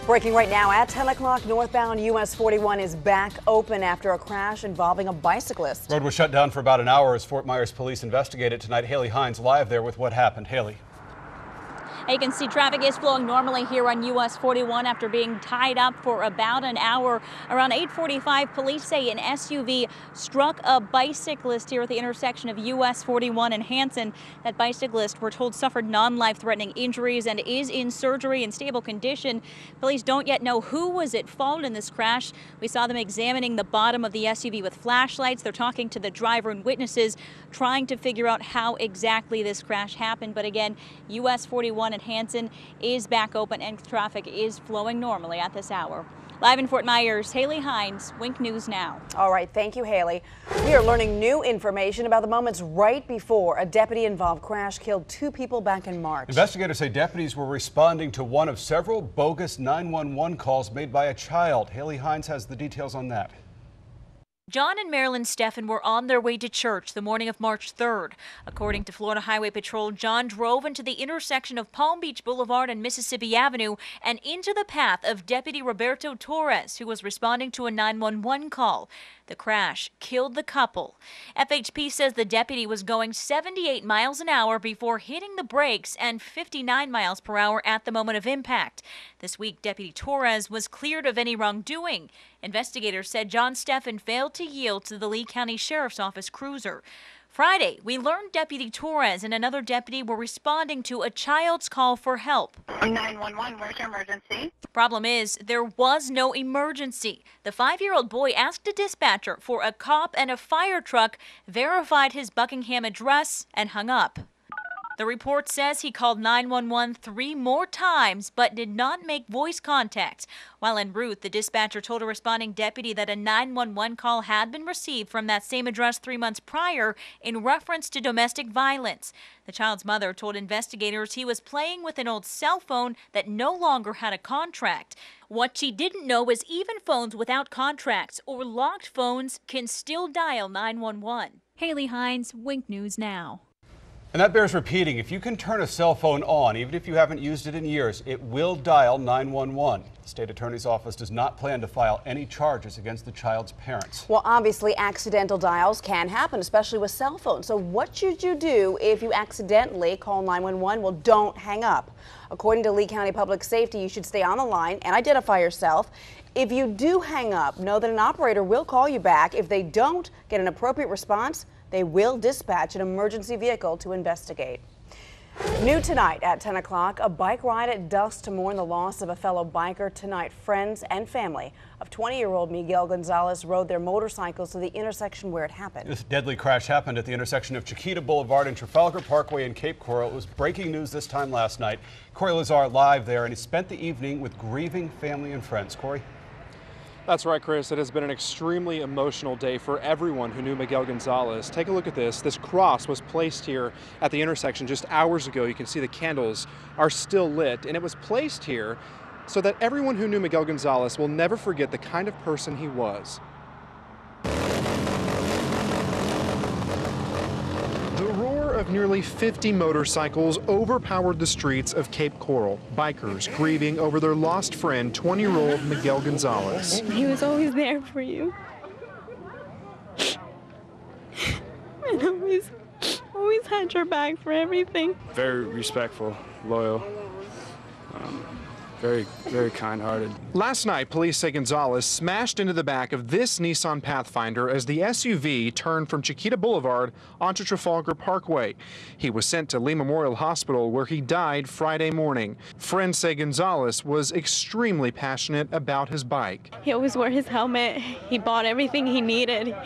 Breaking right now at 10 o'clock, northbound US 41 is back open after a crash involving a bicyclist. Road was shut down for about an hour as Fort Myers police investigated tonight. Haley Hines live there with what happened. Haley. You can see traffic is flowing normally here on US 41 after being tied up for about an hour. Around 8:45, police say an SUV struck a bicyclist here at the intersection of US 41 and Hanson. That bicyclist, we're told, suffered non-life-threatening injuries and is in surgery in stable condition. Police don't yet know who was at fault in this crash. We saw them examining the bottom of the SUV with flashlights. They're talking to the driver and witnesses, trying to figure out how exactly this crash happened. But again, US 41 and Hanson is back open and traffic is flowing normally at this hour. Live in Fort Myers, Haley Hines, Wink News Now. All right, thank you, Haley. We are learning new information about the moments right before a deputy-involved crash killed 2 people back in March. Investigators say deputies were responding to one of several bogus 911 calls made by a child. Haley Hines has the details on that. John and Marilyn Steffen were on their way to church the morning of March 3rd. According to Florida Highway Patrol, John drove into the intersection of Palm Beach Boulevard and Mississippi Avenue and into the path of Deputy Roberto Torres, who was responding to a 911 call. The crash killed the couple. FHP says the deputy was going 78 miles an hour before hitting the brakes and 59 miles per hour at the moment of impact. This week, Deputy Torres was cleared of any wrongdoing. Investigators said John Steffen failed to yield to the Lee County Sheriff's Office cruiser. Friday, we learned Deputy Torres and another deputy were responding to a child's call for help. 911, where's your emergency? Problem is, there was no emergency. The 5-year-old boy asked a dispatcher for a cop and a fire truck, verified his Buckingham address, and hung up. The report says he called 911 3 more times but did not make voice contact. While en route, the dispatcher told a responding deputy that a 911 call had been received from that same address 3 months prior in reference to domestic violence. The child's mother told investigators he was playing with an old cell phone that no longer had a contract. What she didn't know was even phones without contracts or locked phones can still dial 911. Haley Hines, Wink News Now. And that bears repeating. If you can turn a cell phone on, even if you haven't used it in years, it will dial 911. The state attorney's office does not plan to file any charges against the child's parents. Well, obviously, accidental dials can happen, especially with cell phones. So what should you do if you accidentally call 911? Well, don't hang up. According to Lee County Public Safety, you should stay on the line and identify yourself. If you do hang up, know that an operator will call you back. If they don't get an appropriate response, they will dispatch an emergency vehicle to investigate. New tonight at 10 o'clock, a bike ride at dusk to mourn the loss of a fellow biker. Tonight, friends and family of 20-year-old Miguel Gonzalez rode their motorcycles to the intersection where it happened. This deadly crash happened at the intersection of Chiquita Boulevard and Trafalgar Parkway in Cape Coral. It was breaking news this time last night. Corey Lazar live there, and he spent the evening with grieving family and friends. Corey? That's right, Chris. It has been an extremely emotional day for everyone who knew Miguel Gonzalez. Take a look at this. This cross was placed here at the intersection just hours ago. You can see the candles are still lit, and it was placed here so that everyone who knew Miguel Gonzalez will never forget the kind of person he was. The roar of nearly 50 motorcycles overpowered the streets of Cape Coral. Bikers grieving over their lost friend, 20-year-old Miguel Gonzalez. He was always there for you. And always had your back for everything. Very respectful, loyal, very kind-hearted. Last night, police say Gonzalez smashed into the back of this Nissan Pathfinder as the SUV turned from Chiquita Boulevard onto Trafalgar Parkway. He was sent to Lee Memorial Hospital, where he died Friday morning. Friends say Gonzalez was extremely passionate about his bike. He always wore his helmet. He bought everything he needed.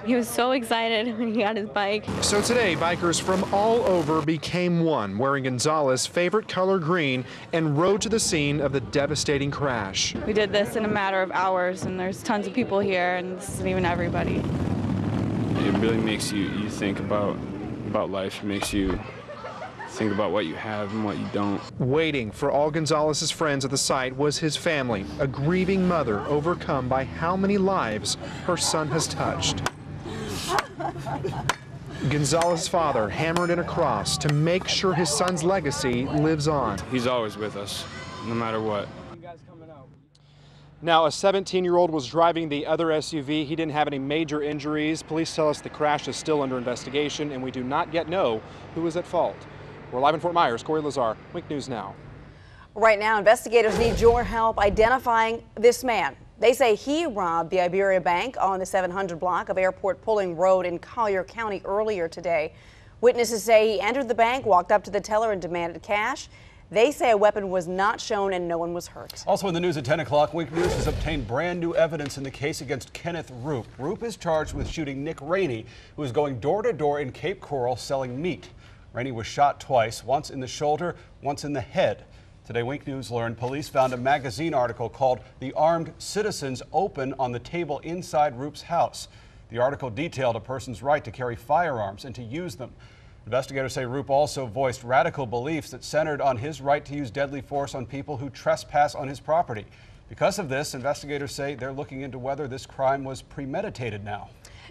He was so excited when he got his bike. So today, bikers from all over became one, wearing Gonzalez's favorite color green, and rode to the scene of the devastating crash. We did this in a matter of hours, and there's tons of people here, and this isn't even everybody. It really makes you think about life. It makes you think about what you have and what you don't. Waiting for all Gonzalez's friends at the site was his family, a grieving mother overcome by how many lives her son has touched. Gonzalez's father hammered in a cross to make sure his son's legacy lives on. He's always with us, no matter what. You guys coming out? Now, a 17-year-old was driving the other SUV. He didn't have any major injuries. Police tell us the crash is still under investigation, and we do not yet know who was at fault. We're live in Fort Myers. Corey Lazar, Wink News Now. Right now, investigators need your help identifying this man. They say he robbed the Iberia Bank on the 700 block of Airport Pulling Road in Collier County earlier today. Witnesses say he entered the bank, walked up to the teller and demanded cash. They say a weapon was not shown and no one was hurt. Also in the news at 10 o'clock, Wink News has obtained brand new evidence in the case against Kenneth Roop. Roop is charged with shooting Nick Rainey, who was going door to door in Cape Coral selling meat. Rainey was shot twice, once in the shoulder, once in the head. Today, Wink News learned police found a magazine article called "The Armed Citizens Open" on the table inside Roop's house. The article detailed a person's right to carry firearms and to use them. Investigators say Roop also voiced radical beliefs that centered on his right to use deadly force on people who trespass on his property. Because of this, investigators say they're looking into whether this crime was premeditated now.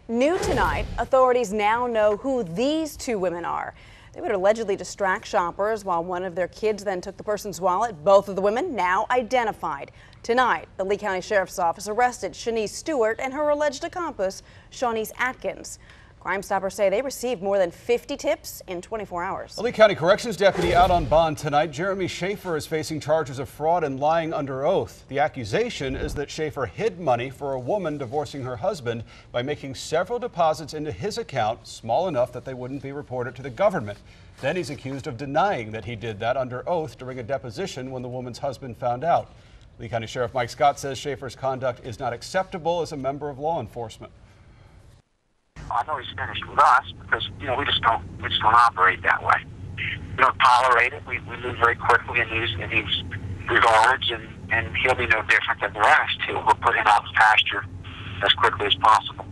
New tonight, authorities now know who these two women are. They would allegedly distract shoppers while one of their kids then took the person's wallet. Both of the women now identified. Tonight, the Lee County Sheriff's Office arrested Shanice Stewart and her alleged accomplice, Shawnice Atkins. Crime Stoppers say they received more than 50 tips in 24 hours. A Lee County Corrections deputy out on bond tonight. Jeremy Schaefer is facing charges of fraud and lying under oath. The accusation is that Schaefer hid money for a woman divorcing her husband by making several deposits into his account, small enough that they wouldn't be reported to the government. Then he's accused of denying that he did that under oath during a deposition when the woman's husband found out. Lee County Sheriff Mike Scott says Schaefer's conduct is not acceptable as a member of law enforcement. I know he's finished with us because, we just don't operate that way. We don't tolerate it. We move very quickly in these regards, and he'll be no different than the rest. We'll put him out to pasture as quickly as possible.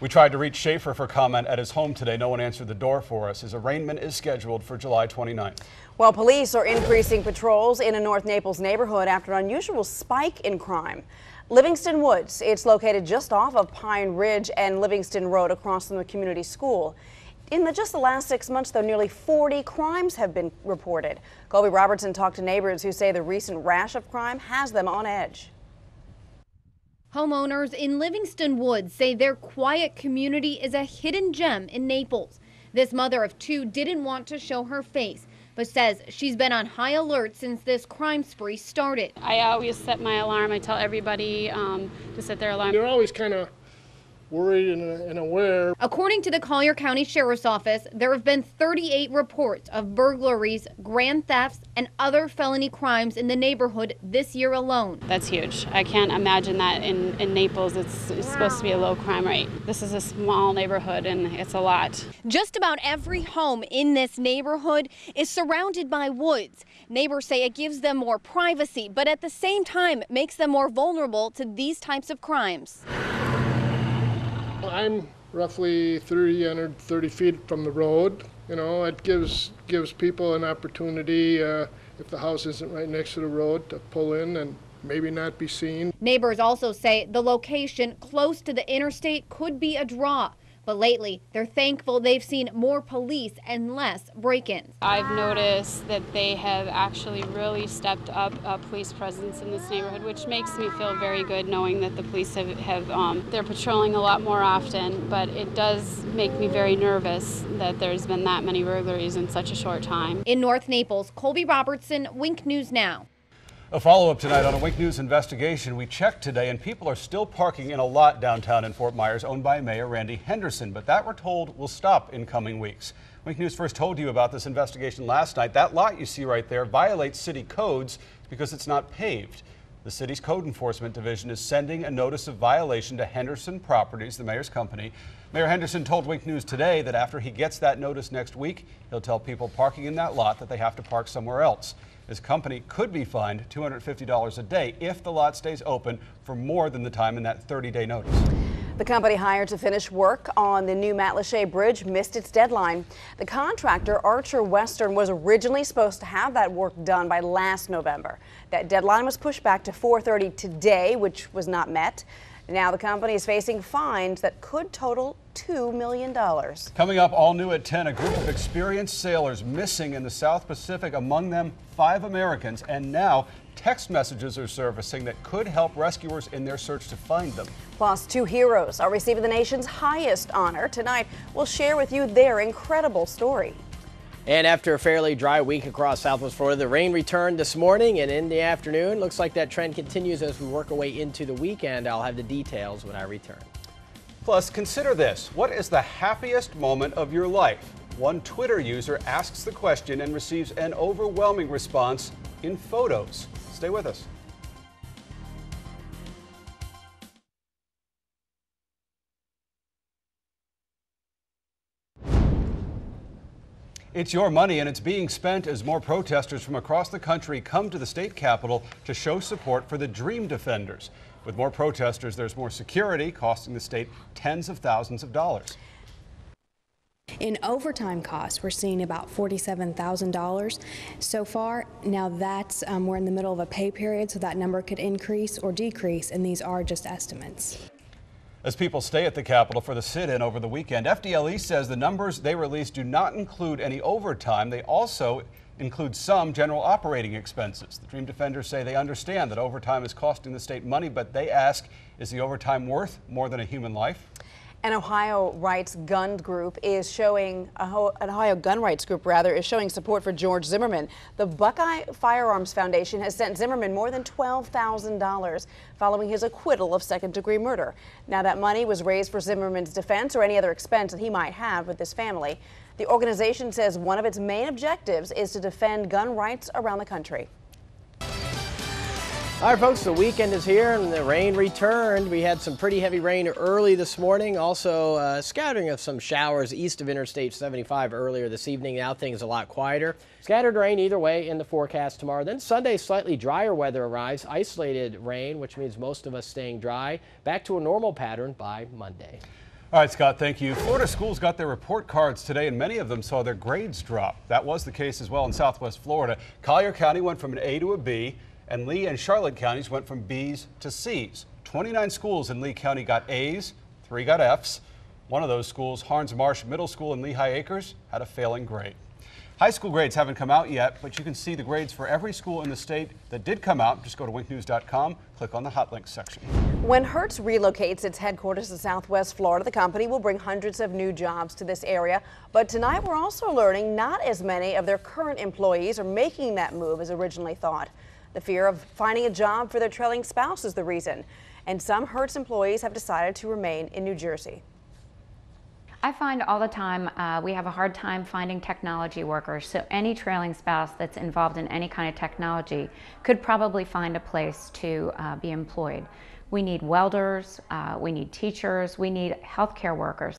We tried to reach Schaefer for comment at his home today. No one answered the door for us. His arraignment is scheduled for July 29th. Well, police are increasing patrols in a North Naples neighborhood after an unusual spike in crime. Livingston Woods, it's located just off of Pine Ridge and Livingston Road across from the community school. In just the last 6 months, though, nearly 40 crimes have been reported. Colby Robertson talked to neighbors who say the recent rash of crime has them on edge. Homeowners in Livingston Woods say their quiet community is a hidden gem in Naples. This mother of two didn't want to show her face, but says she's been on high alert since this crime spree started. I always set my alarm. I tell everybody to set their alarm. They're always kind of worried and aware. According to the Collier County Sheriff's Office, there have been 38 reports of burglaries, grand thefts, and other felony crimes in the neighborhood this year alone. That's huge. I can't imagine that in Naples. It's supposed to be a low crime rate. This is a small neighborhood and it's a lot. Just about every home in this neighborhood is surrounded by woods. Neighbors say it gives them more privacy, but at the same time makes them more vulnerable to these types of crimes. I'm roughly 330 feet from the road. It gives people an opportunity, if the house isn't right next to the road, to pull in and maybe not be seen. Neighbors also say the location close to the interstate could be a draw. But lately, they're thankful they've seen more police and less break-ins. I've noticed that they have actually really stepped up police presence in this neighborhood, which makes me feel very good knowing that the police they're patrolling a lot more often. But it does make me very nervous that there's been that many burglaries in such a short time. In North Naples, Colby Robertson, Wink News Now. A follow-up tonight on a Wink News investigation. We checked today and people are still parking in a lot downtown in Fort Myers owned by Mayor Randy Henderson, but that we're told will stop in coming weeks. Wink News first told you about this investigation last night. That lot you see right there violates city codes because it's not paved. The city's code enforcement division is sending a notice of violation to Henderson Properties, the mayor's company. Mayor Henderson told Wink News today that after he gets that notice next week, he'll tell people parking in that lot that they have to park somewhere else. His company could be fined $250 a day if the lot stays open for more than the time in that 30-day notice. The company hired to finish work on the new Matlacha Bridge missed its deadline. The contractor, Archer Western, was originally supposed to have that work done by last November. That deadline was pushed back to 4:30 today, which was not met. Now the company is facing fines that could total $2 million. Coming up, all new at 10, a group of experienced sailors missing in the South Pacific, among them 5 Americans, and now text messages are surfacing that could help rescuers in their search to find them. Plus, 2 heroes are receiving the nation's highest honor. Tonight, we'll share with you their incredible story. And after a fairly dry week across Southwest Florida, the rain returned this morning and in the afternoon. Looks like that trend continues as we work our way into the weekend. I'll have the details when I return. Plus, consider this. What is the happiest moment of your life? One Twitter user asks the question and receives an overwhelming response in photos. Stay with us. It's your money, and it's being spent as more protesters from across the country come to the state capitol to show support for the Dream Defenders. With more protesters, there's more security, costing the state tens of thousands of dollars. In overtime costs, we're seeing about $47,000 so far. Now that's, we're in the middle of a pay period, so that number could increase or decrease, and these are just estimates. As people stay at the Capitol for the sit-in over the weekend, FDLE says the numbers they released do not include any overtime. They also include some general operating expenses. The Dream Defenders say they understand that overtime is costing the state money, but they ask, is the overtime worth more than a human life? An Ohio Rights Gun Group is showing is showing support for George Zimmerman. The Buckeye Firearms Foundation has sent Zimmerman more than $12,000 following his acquittal of second-degree murder. Now that money was raised for Zimmerman's defense or any other expense that he might have with his family. The organization says one of its main objectives is to defend gun rights around the country. All right, folks, the weekend is here and the rain returned. We had some pretty heavy rain early this morning. Also, a scattering of some showers east of Interstate 75 earlier this evening. Now things a lot quieter. Scattered rain either way in the forecast tomorrow. Then Sunday, slightly drier weather arrives. Isolated rain, which means most of us staying dry. Back to a normal pattern by Monday. All right, Scott, thank you. Florida schools got their report cards today, and many of them saw their grades drop. That was the case as well in Southwest Florida. Collier County went from an A to a B, and Lee and Charlotte counties went from B's to C's. 29 schools in Lee County got A's, 3 got F's. One of those schools, Harns Marsh Middle School in Lehigh Acres, had a failing grade. High school grades haven't come out yet, but you can see the grades for every school in the state that did come out. Just go to winknews.com, click on the Hot Links section. When Hertz relocates its headquarters to Southwest Florida, the company will bring hundreds of new jobs to this area. But tonight we're also learning not as many of their current employees are making that move as originally thought. The fear of finding a job for their trailing spouse is the reason. And some Hertz employees have decided to remain in New Jersey. I find all the time we have a hard time finding technology workers, so any trailing spouse that's involved in any kind of technology could probably find a place to be employed. We need welders, we need teachers, we need healthcare workers.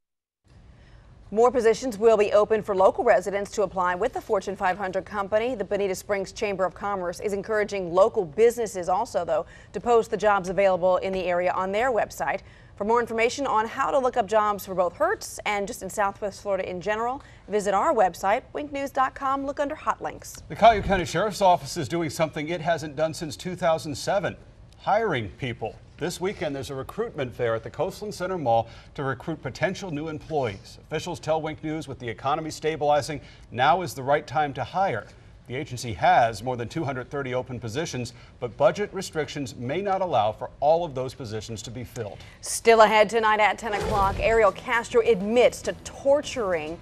More positions will be open for local residents to apply with the Fortune 500 company. The Bonita Springs Chamber of Commerce is encouraging local businesses also, though, to post the jobs available in the area on their website. For more information on how to look up jobs for both Hertz and just in Southwest Florida in general, visit our website, winknews.com. Look under Hot Links. The Collier County Sheriff's Office is doing something it hasn't done since 2007, hiring people. This weekend, there's a recruitment fair at the Coastland Center Mall to recruit potential new employees. Officials tell Wink News with the economy stabilizing, now is the right time to hire. The agency has more than 230 open positions, but budget restrictions may not allow for all of those positions to be filled. Still ahead tonight at 10 o'clock, Ariel Castro admits to torturing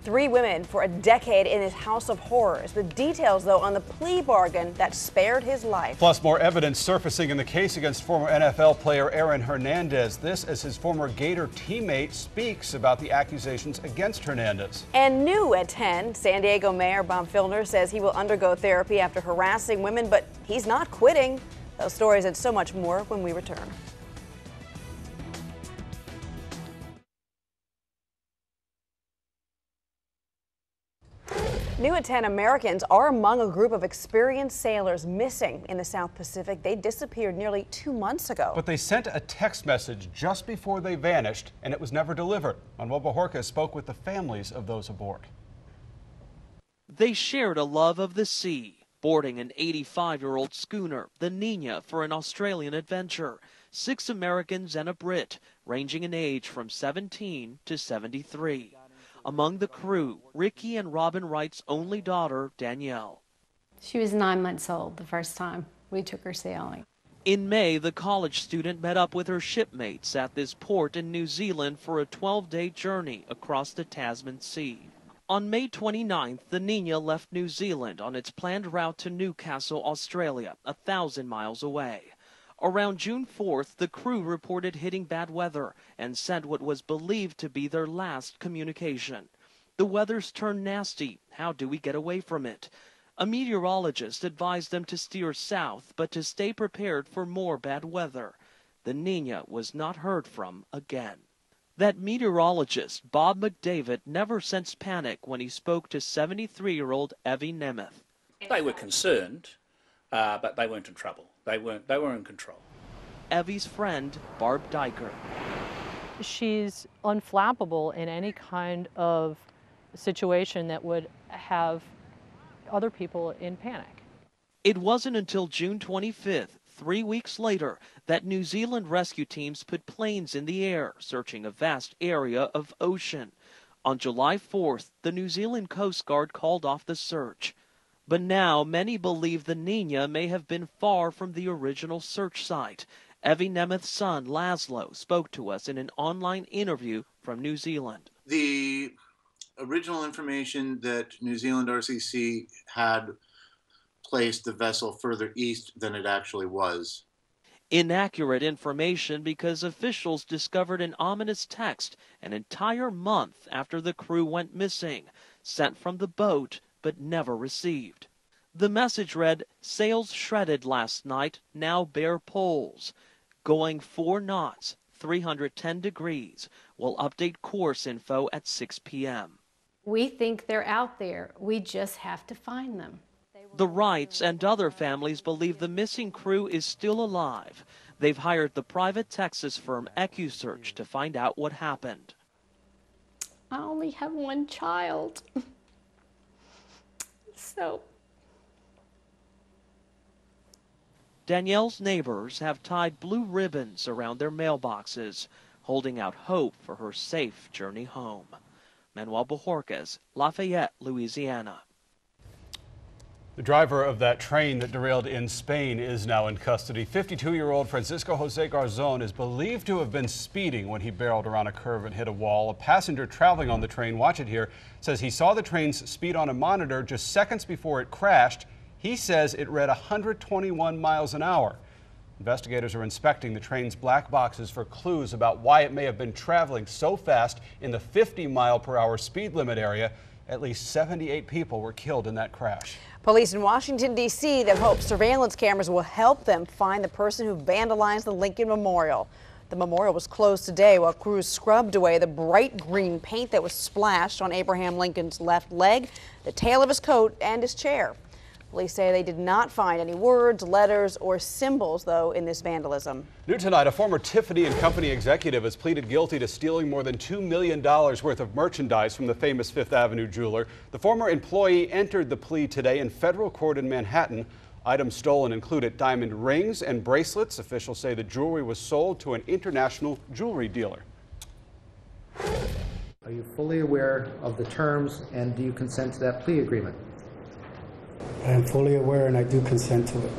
3 women for a decade in his house of horrors. The details, though, on the plea bargain that spared his life. Plus, more evidence surfacing in the case against former NFL player Aaron Hernandez. This as his former Gator teammate speaks about the accusations against Hernandez. And new at 10, San Diego Mayor Bob Filner says he will undergo therapy after harassing women, but he's not quitting. Those stories and so much more when we return. New at 10, Americans are among a group of experienced sailors missing in the South Pacific. They disappeared nearly 2 months ago. But they sent a text message just before they vanished, and it was never delivered. Manuel Bajorquez spoke with the families of those aboard. They shared a love of the sea, boarding an 85-year-old schooner, the Nina, for an Australian adventure. 6 Americans and a Brit, ranging in age from 17 to 73. Among the crew, Ricky and Robin Wright's only daughter, Danielle. She was 9 months old the first time we took her sailing. In May, the college student met up with her shipmates at this port in New Zealand for a 12-day journey across the Tasman Sea. On May 29th, the Nina left New Zealand on its planned route to Newcastle, Australia, 1,000 miles away. Around June 4th, the crew reported hitting bad weather and sent what was believed to be their last communication. The weather's turned nasty. How do we get away from it? A meteorologist advised them to steer south, but to stay prepared for more bad weather. The Nina was not heard from again. That meteorologist, Bob McDavid, never sensed panic when he spoke to 73-year-old Evie Nemeth. They were concerned, but they weren't in trouble. They were in control. Evie's friend, Barb Diker. She's unflappable in any kind of situation that would have other people in panic. It wasn't until June 25th, 3 weeks later, that New Zealand rescue teams put planes in the air, searching a vast area of ocean. On July 4th, the New Zealand Coast Guard called off the search. But now, many believe the Nina may have been far from the original search site. Evie Nemeth's son, Laszlo, spoke to us in an online interview from New Zealand. The original information that New Zealand RCC had placed the vessel further east than it actually was. Inaccurate information because officials discovered an ominous text an entire month after the crew went missing, sent from the boat but never received. The message read, "Sails shredded last night, now bare poles. Going 4 knots, 310 degrees. We'll update course info at 6 p.m. We think they're out there. We just have to find them. The Wrights and other families believe the missing crew is still alive. They've hired the private Texas firm EcuSearch to find out what happened. I only have one child. So Danielle's neighbors have tied blue ribbons around their mailboxes, holding out hope for her safe journey home. Manuel Bojorquez, Lafayette, Louisiana. The driver of that train that derailed in Spain is now in custody. 52-year-old Francisco Jose Garzon is believed to have been speeding when he barreled around a curve and hit a wall. A passenger traveling on the train, watch it here, says he saw the train's speed on a monitor just seconds before it crashed. He says it read 121 miles an hour. Investigators are inspecting the train's black boxes for clues about why it may have been traveling so fast in the 50-mile-per-hour speed limit area. At least 78 people were killed in that crash. Police in Washington, D.C. that hope surveillance cameras will help them find the person who vandalized the Lincoln Memorial. The memorial was closed today while crews scrubbed away the bright green paint that was splashed on Abraham Lincoln's left leg, the tail of his coat, and his chair. Police say they did not find any words, letters, or symbols, though, in this vandalism. New tonight, a former Tiffany & Company executive has pleaded guilty to stealing more than $2 million worth of merchandise from the famous Fifth Avenue jeweler. The former employee entered the plea today in federal court in Manhattan. Items stolen included diamond rings and bracelets. Officials say the jewelry was sold to an international jewelry dealer. Are you fully aware of the terms, and do you consent to that plea agreement? I am fully aware and I do consent to it.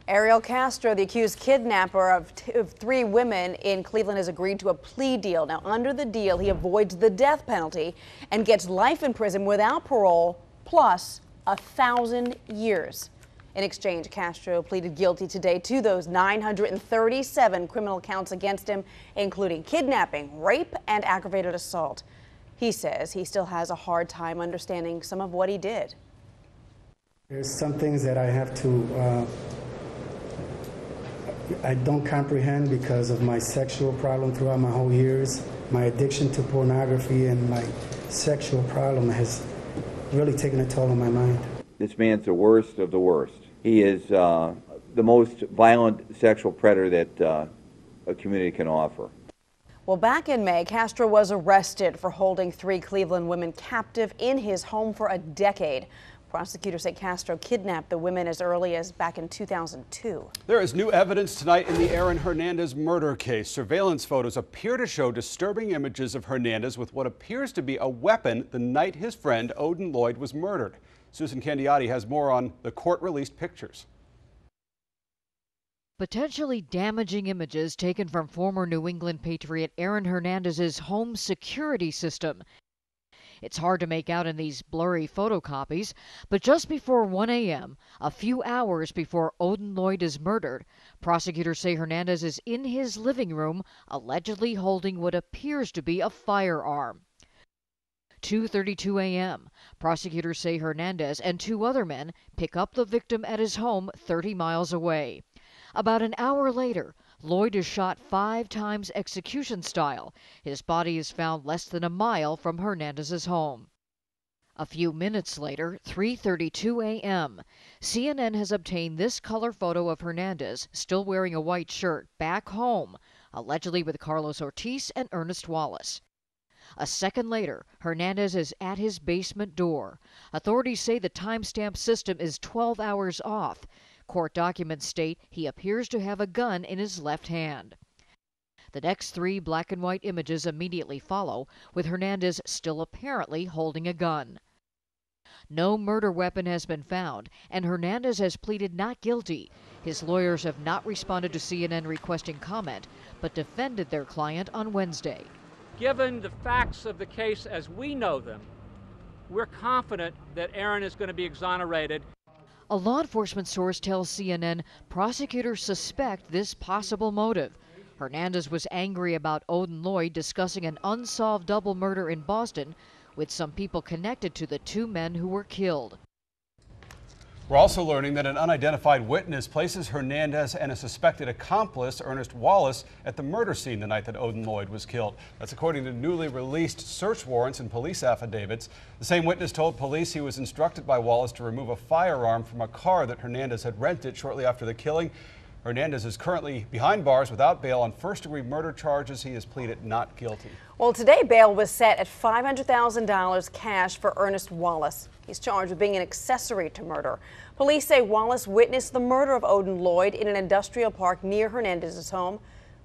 Ariel Castro, the accused kidnapper of 3 women in Cleveland, has agreed to a plea deal. Now, under the deal, he avoids the death penalty and gets life in prison without parole, plus 1,000 years. In exchange, Castro pleaded guilty today to those 937 criminal counts against him, including kidnapping, rape, and aggravated assault. He says he still has a hard time understanding some of what he did. There's some things that I have to, I don't comprehend because of my sexual problem throughout my whole years. My addiction to pornography and my sexual problem has really taken a toll on my mind. This man's the worst of the worst. He is the most violent sexual predator that a community can offer. Well, back in May, Castro was arrested for holding 3 Cleveland women captive in his home for a decade. Prosecutors say Castro kidnapped the women as early as back in 2002. There is new evidence tonight in the Aaron Hernandez murder case. Surveillance photos appear to show disturbing images of Hernandez with what appears to be a weapon the night his friend Odin Lloyd was murdered. Susan Candiotti has more on the court-released pictures. Potentially damaging images taken from former New England Patriot Aaron Hernandez's home security system. It's hard to make out in these blurry photocopies, but just before 1 a.m., a few hours before Odin Lloyd is murdered, prosecutors say Hernandez is in his living room, allegedly holding what appears to be a firearm. 2:32 a.m., prosecutors say Hernandez and two other men pick up the victim at his home 30 miles away. About an hour later, Lloyd is shot 5 times execution style. His body is found less than a mile from Hernandez's home. A few minutes later, 3:32 a.m., CNN has obtained this color photo of Hernandez, still wearing a white shirt, back home, allegedly with Carlos Ortiz and Ernest Wallace. A second later, Hernandez is at his basement door. Authorities say the timestamp system is 12 hours off. Court documents state he appears to have a gun in his left hand. The next 3 black and white images immediately follow, with Hernandez still apparently holding a gun. No murder weapon has been found, and Hernandez has pleaded not guilty. His lawyers have not responded to CNN requesting comment, but defended their client on Wednesday. Given the facts of the case as we know them, we're confident that Aaron is going to be exonerated. A law enforcement source tells CNN prosecutors suspect this possible motive. Hernandez was angry about Odin Lloyd discussing an unsolved double murder in Boston with some people connected to the 2 men who were killed. We're also learning that an unidentified witness places Hernandez and a suspected accomplice, Ernest Wallace, at the murder scene the night that Odin Lloyd was killed. That's according to newly released search warrants and police affidavits. The same witness told police he was instructed by Wallace to remove a firearm from a car that Hernandez had rented shortly after the killing. Hernandez is currently behind bars without bail on first-degree murder charges. He has pleaded not guilty. Well, today bail was set at $500,000 cash for Ernest Wallace. He's charged with being an accessory to murder. Police say Wallace witnessed the murder of Odin Lloyd in an industrial park near Hernandez's home.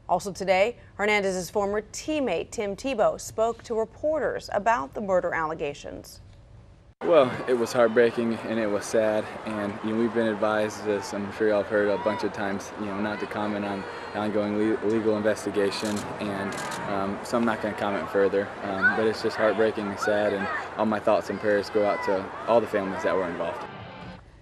Also today, Hernandez's former teammate Tim Tebow spoke to reporters about the murder allegations. Well, it was heartbreaking and it was sad, and we've been advised, as I'm sure y'all have heard a bunch of times, not to comment on the ongoing legal investigation, and so I'm not going to comment further. But it's just heartbreaking and sad, and all my thoughts and prayers go out to all the families that were involved.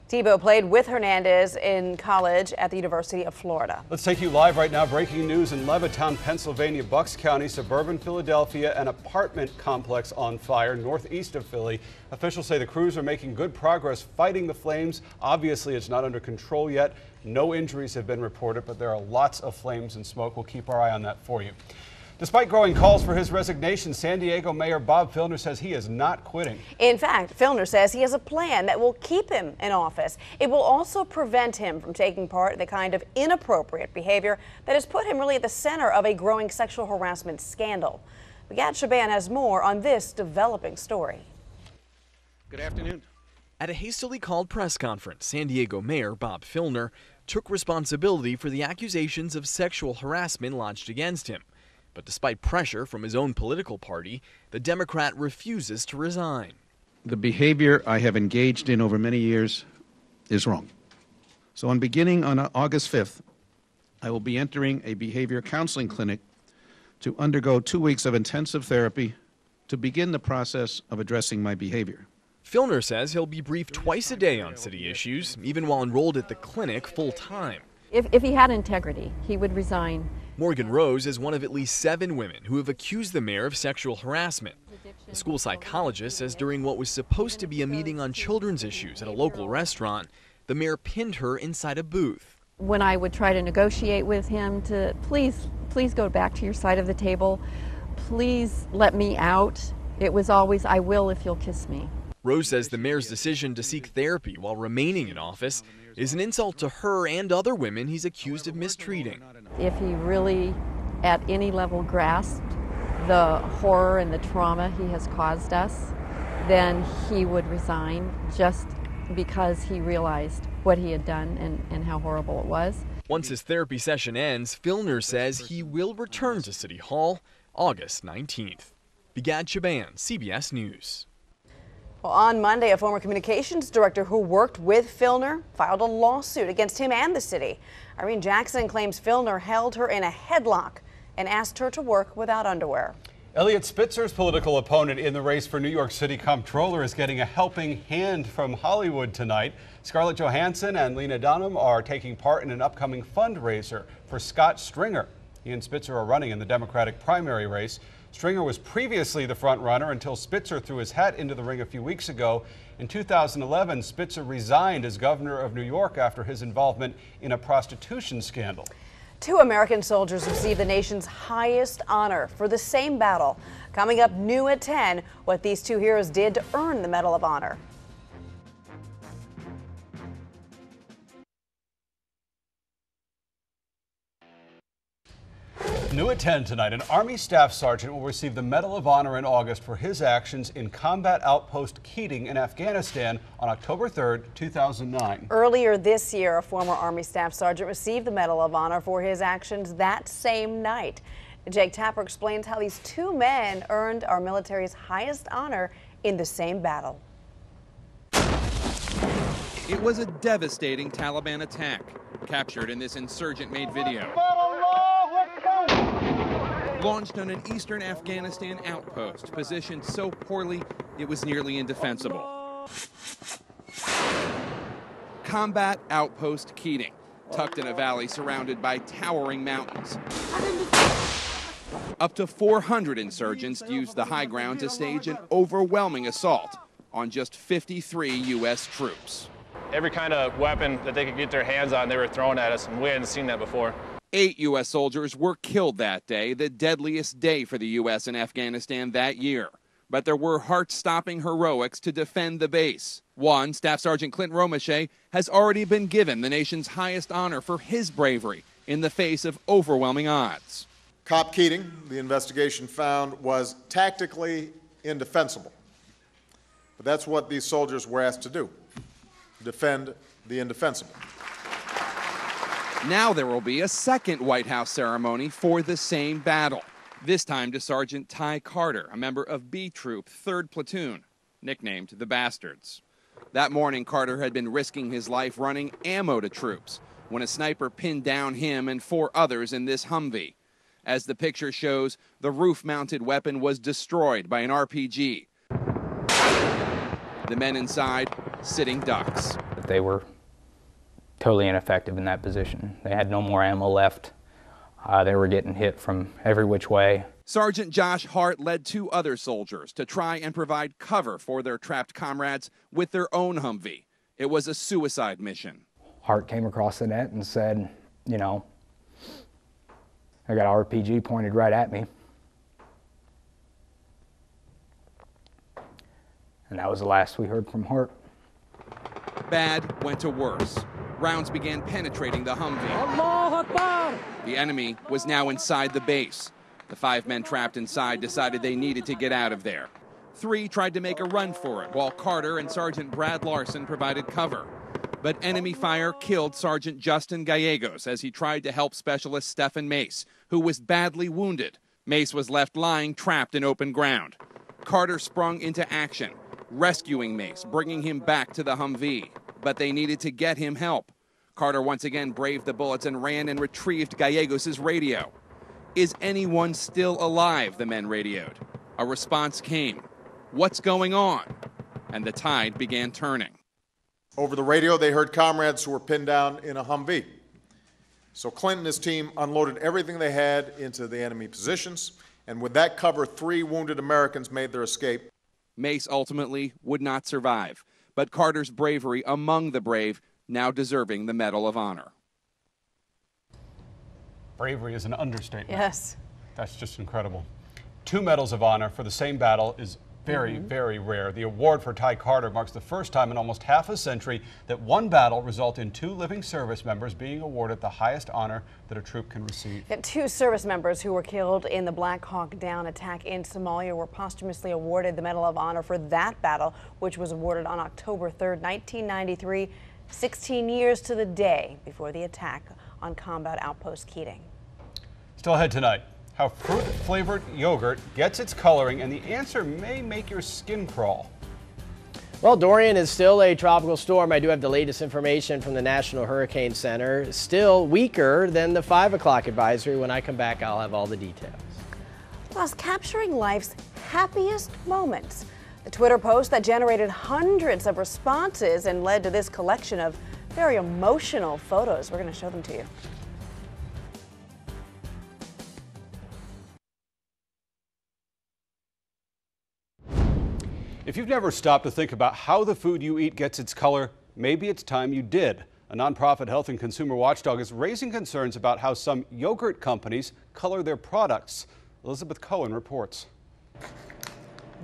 Tebow played with Hernandez in college at the University of Florida. Let's take you live right now. Breaking news in Levittown, Pennsylvania, Bucks County, suburban Philadelphia, an apartment complex on fire northeast of Philly. Officials say the crews are making good progress fighting the flames. Obviously, it's not under control yet. No injuries have been reported, but there are lots of flames and smoke. We'll keep our eye on that for you. Despite growing calls for his resignation, San Diego Mayor Bob Filner says he is not quitting. In fact, Filner says he has a plan that will keep him in office. It will also prevent him from taking part in the kind of inappropriate behavior that has put him really at the center of a growing sexual harassment scandal. Gad Shaban has more on this developing story. Good afternoon. At a hastily called press conference, San Diego Mayor Bob Filner took responsibility for the accusations of sexual harassment launched against him. But despite pressure from his own political party, the Democrat refuses to resign. The behavior I have engaged in over many years is wrong. So beginning on August 5th, I will be entering a behavior counseling clinic to undergo 2 weeks of intensive therapy to begin the process of addressing my behavior. Filner says he'll be briefed twice a day on city issues, even while enrolled at the clinic full-time. If he had integrity, he would resign. Morgan Rose is one of at least 7 women who have accused the mayor of sexual harassment. The school psychologist says during what was supposed to be a meeting on children's issues at a local restaurant, the mayor pinned her inside a booth. When I would try to negotiate with him to please go back to your side of the table, please let me out, it was always, I will if you'll kiss me. Rose says the mayor's decision to seek therapy while remaining in office is an insult to her and other women he's accused of mistreating. If he really, at any level, grasped the horror and the trauma he has caused us, then he would resign, just because he realized what he had done and how horrible it was. Once his therapy session ends, Filner says he will return to City Hall August 19th. Bigad Shaban, CBS News. Well, on Monday, a former communications director who worked with Filner filed a lawsuit against him and the city. Irene Jackson claims Filner held her in a headlock and asked her to work without underwear. Eliot Spitzer's political opponent in the race for New York City Comptroller is getting a helping hand from Hollywood tonight. Scarlett Johansson and Lena Dunham are taking part in an upcoming fundraiser for Scott Stringer. He and Spitzer are running in the Democratic primary race. Stringer was previously the front runner until Spitzer threw his hat into the ring a few weeks ago. In 2011, Spitzer resigned as governor of New York after his involvement in a prostitution scandal. 2 American soldiers received the nation's highest honor for the same battle. Coming up new at 10, what these 2 heroes did to earn the Medal of Honor. New at 10 tonight, an Army Staff Sergeant will receive the Medal of Honor in August for his actions in Combat Outpost Keating in Afghanistan on October 3rd, 2009. Earlier this year, a former Army Staff Sergeant received the Medal of Honor for his actions that same night. Jake Tapper explains how these 2 men earned our military's highest honor in the same battle. It was a devastating Taliban attack, captured in this insurgent-made video. Launched on an eastern Afghanistan outpost, positioned so poorly it was nearly indefensible. Combat Outpost Keating, tucked in a valley surrounded by towering mountains. Up to 400 insurgents used the high ground to stage an overwhelming assault on just 53 U.S. troops. Every kind of weapon that they could get their hands on, they were throwing at us, and we hadn't seen that before. 8 U.S. soldiers were killed that day, the deadliest day for the U.S. in Afghanistan that year. But there were heart-stopping heroics to defend the base. One, Staff Sergeant Clint Romeshay, has already been given the nation's highest honor for his bravery in the face of overwhelming odds. Cop Keating, the investigation found, was tactically indefensible. But that's what these soldiers were asked to do, defend the indefensible. Now there will be a second White House ceremony for the same battle, this time to Sergeant Ty Carter, a member of B Troop, 3rd Platoon, nicknamed the Bastards. That morning, Carter had been risking his life running ammo to troops when a sniper pinned down him and 4 others in this Humvee. As the picture shows, the roof-mounted weapon was destroyed by an RPG. The men inside sitting ducks. They were totally ineffective in that position. They had no more ammo left. They were getting hit from every which way. Sergeant Josh Hart led 2 other soldiers to try and provide cover for their trapped comrades with their own Humvee. It was a suicide mission. Hart came across the net and said, you know, I got an RPG pointed right at me. And that was the last we heard from Hart. Bad went to worse. Rounds began penetrating the Humvee. Allahu Akbar! The enemy was now inside the base. The 5 men trapped inside decided they needed to get out of there. 3 tried to make a run for it, while Carter and Sergeant Brad Larson provided cover. But enemy fire killed Sergeant Justin Gallegos as he tried to help Specialist Stephen Mace, who was badly wounded. Mace was left lying trapped in open ground. Carter sprung into action, rescuing Mace, bringing him back to the Humvee. But they needed to get him help. Carter once again braved the bullets and ran and retrieved Gallegos' radio. Is anyone still alive? The men radioed. A response came. What's going on? And the tide began turning. Over the radio, they heard comrades who were pinned down in a Humvee. So Clint and his team unloaded everything they had into the enemy positions, and with that cover, 3 wounded Americans made their escape. Mace ultimately would not survive, but Carter's bravery among the brave, now deserving the Medal of Honor. Bravery is an understatement. Yes. That's just incredible. 2 medals of honor for the same battle is very, very rare. The award for Ty Carter marks the first time in almost half a century that one battle resulted in 2 living service members being awarded the highest honor that a troop can receive. And 2 service members who were killed in the Black Hawk Down attack in Somalia were posthumously awarded the Medal of Honor for that battle, which was awarded on October 3rd, 1993, 16 years to the day before the attack on Combat Outpost Keating. Still ahead tonight, how fruit-flavored yogurt gets its coloring, and the answer may make your skin crawl. Well, Dorian is still a tropical storm. I do have the latest information from the National Hurricane Center. Still weaker than the 5 o'clock advisory. When I come back, I'll have all the details. Plus, capturing life's happiest moments. The Twitter post that generated hundreds of responses and led to this collection of very emotional photos. We're going to show them to you. If you've never stopped to think about how the food you eat gets its color, maybe it's time you did. A nonprofit health and consumer watchdog is raising concerns about how some yogurt companies color their products. Elizabeth Cohen reports.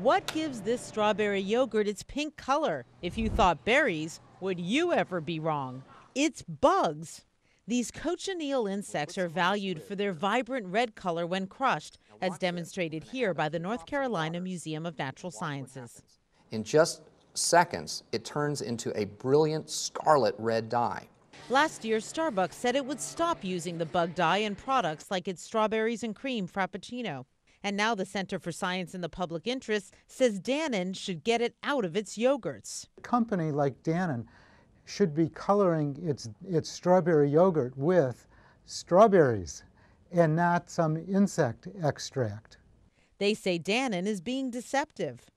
What gives this strawberry yogurt its pink color? If you thought berries, would you ever be wrong? It's bugs. These cochineal insects are valued for their vibrant red color when crushed, as demonstrated here by the North Carolina Museum of Natural Sciences. In just seconds, it turns into a brilliant scarlet red dye. Last year, Starbucks said it would stop using the bug dye in products like its strawberries and cream Frappuccino. And now the Center for Science in the Public Interest says Dannon should get it out of its yogurts. A company like Dannon should be coloring its strawberry yogurt with strawberries and not some insect extract. They say Dannon is being deceptive.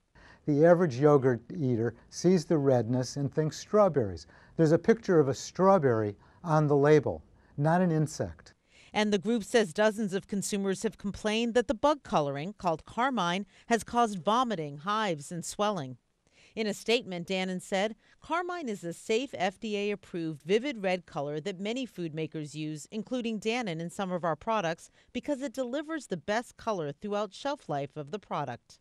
The average yogurt eater sees the redness and thinks strawberries. There's a picture of a strawberry on the label, not an insect. And the group says dozens of consumers have complained that the bug coloring, called carmine, has caused vomiting, hives, and swelling. In a statement, Dannon said, carmine is a safe FDA-approved vivid red color that many food makers use, including Dannon in some of our products, because it delivers the best color throughout shelf life of the product.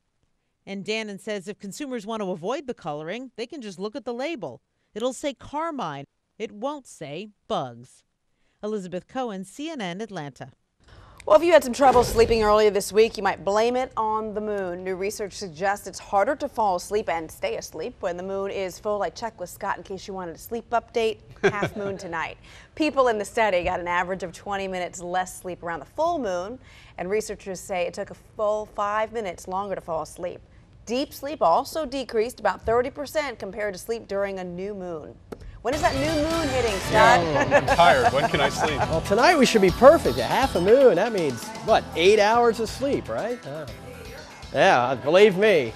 And Dannon says if consumers want to avoid the coloring, they can just look at the label. It'll say carmine. It won't say bugs. Elizabeth Cohen, CNN, Atlanta. Well, if you had some trouble sleeping earlier this week, you might blame it on the moon. New research suggests it's harder to fall asleep and stay asleep when the moon is full. I checked with Scott in case you wanted a sleep update. Half moon tonight. People in the study got an average of 20 minutes less sleep around the full moon, and researchers say it took a full 5 minutes longer to fall asleep. Deep sleep also decreased about 30% compared to sleep during a new moon. When is that new moon hitting, Scott? I'm tired. When can I sleep? Well, tonight we should be perfect. A half a moon, that means, what, 8 hours of sleep, right? Yeah, believe me.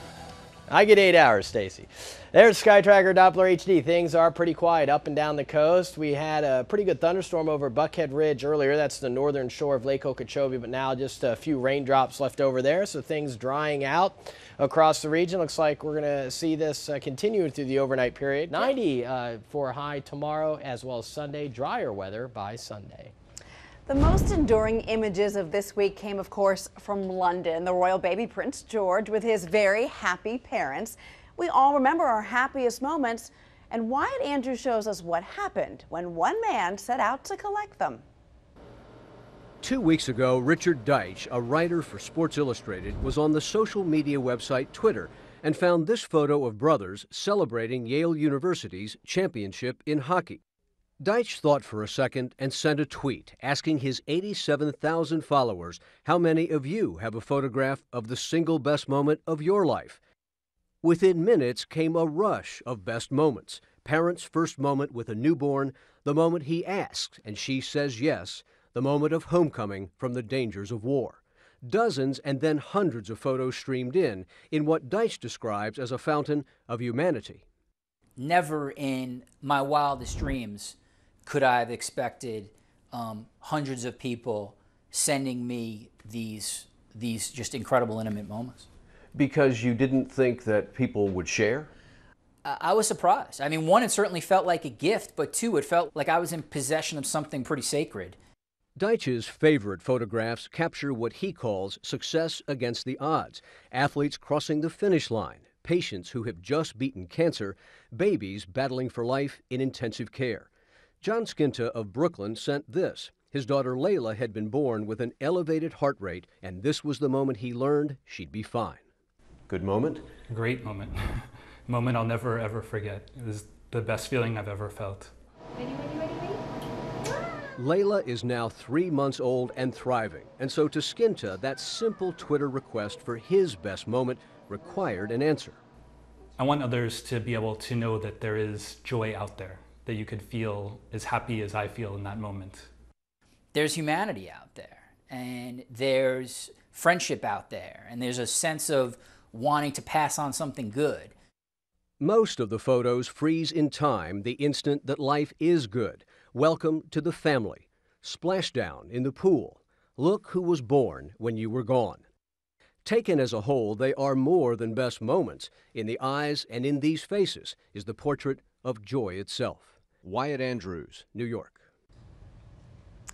I get 8 hours, Stacy. There's SkyTracker Doppler HD. Things are pretty quiet up and down the coast. We had a pretty good thunderstorm over Buckhead Ridge earlier. That's the northern shore of Lake Okeechobee, but now just a few raindrops left over there, so things drying out across the region. Looks like we're going to see this continue through the overnight period. 90 for a high tomorrow as well as Sunday. Drier weather by Sunday. The most enduring images of this week came, of course, from London. The royal baby Prince George with his very happy parents. We all remember our happiest moments, and Wyatt Andrews shows us what happened when one man set out to collect them. 2 weeks ago, Richard Deitch, a writer for Sports Illustrated, was on the social media website Twitter and found this photo of brothers celebrating Yale University's championship in hockey. Deitch thought for a second and sent a tweet asking his 87,000 followers how many of you have a photograph of the single best moment of your life. Within minutes came a rush of best moments. Parents' first moment with a newborn, the moment he asked and she says yes, the moment of homecoming from the dangers of war. Dozens and then hundreds of photos streamed in what Deitch describes as a fountain of humanity. Never in my wildest dreams could I have expected hundreds of people sending me these just incredible intimate moments. Because you didn't think that people would share? I was surprised. I mean, one, it certainly felt like a gift, but two, it felt like I was in possession of something pretty sacred. Deitch's favorite photographs capture what he calls success against the odds. Athletes crossing the finish line, patients who have just beaten cancer, babies battling for life in intensive care. John Skinta of Brooklyn sent this. His daughter Layla had been born with an elevated heart rate, and this was the moment he learned she'd be fine. Good moment? Great moment. Moment I'll never ever forget. It was the best feeling I've ever felt. Layla is now 3 months old and thriving, and so to Skinta, that simple Twitter request for his best moment required an answer. I want others to be able to know that there is joy out there, that you could feel as happy as I feel in that moment. There's humanity out there, and there's friendship out there, and there's a sense of wanting to pass on something good. Most of the photos freeze in time the instant that life is good. Welcome to the family. Splashdown in the pool. Look who was born when you were gone. Taken as a whole, they are more than best moments. In the eyes and in these faces is the portrait of joy itself. Wyatt Andrews, New York.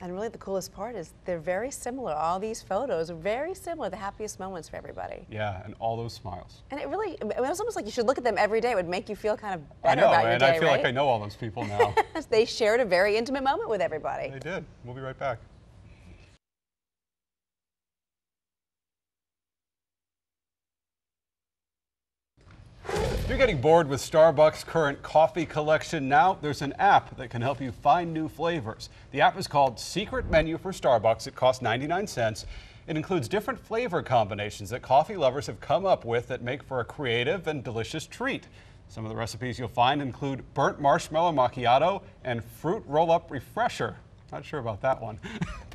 And really the coolest part is they're very similar. All these photos are very similar, the happiest moments for everybody. Yeah, and all those smiles. And it really, I mean, it's almost like you should look at them every day. It would make you feel kind of better about your day, I feel right? like I know all those people now. They shared a very intimate moment with everybody. They did. We'll be right back. If you're getting bored with Starbucks' current coffee collection, now there's an app that can help you find new flavors. The app is called Secret Menu for Starbucks. It costs 99 cents. It includes different flavor combinations that coffee lovers have come up with that make for a creative and delicious treat. Some of the recipes you'll find include burnt marshmallow macchiato and fruit roll-up refresher. Not sure about that one.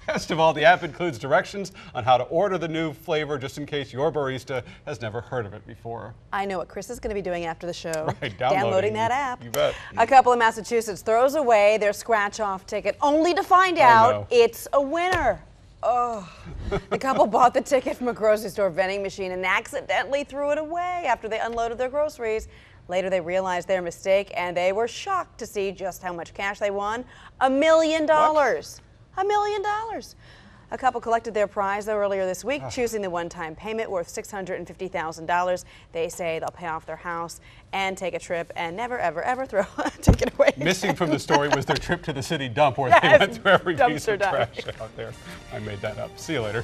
Best of all, the app includes directions on how to order the new flavor just in case your barista has never heard of it before. I know what Chris is going to be doing after the show. Right, downloading that app. You bet. A couple in Massachusetts throws away their scratch-off ticket only to find out it's a winner. Oh, the couple bought the ticket from a grocery store vending machine and accidentally threw it away after they unloaded their groceries. Later, they realized their mistake and they were shocked to see just how much cash they won. $1 million. $1 million. A couple collected their prize though earlier this week, choosing the one-time payment worth $650,000. They say they'll pay off their house and take a trip and never, ever, ever throw a ticket away. Missing from the story was their trip to the city dump where they went through every piece of trash out there. I made that up. See you later.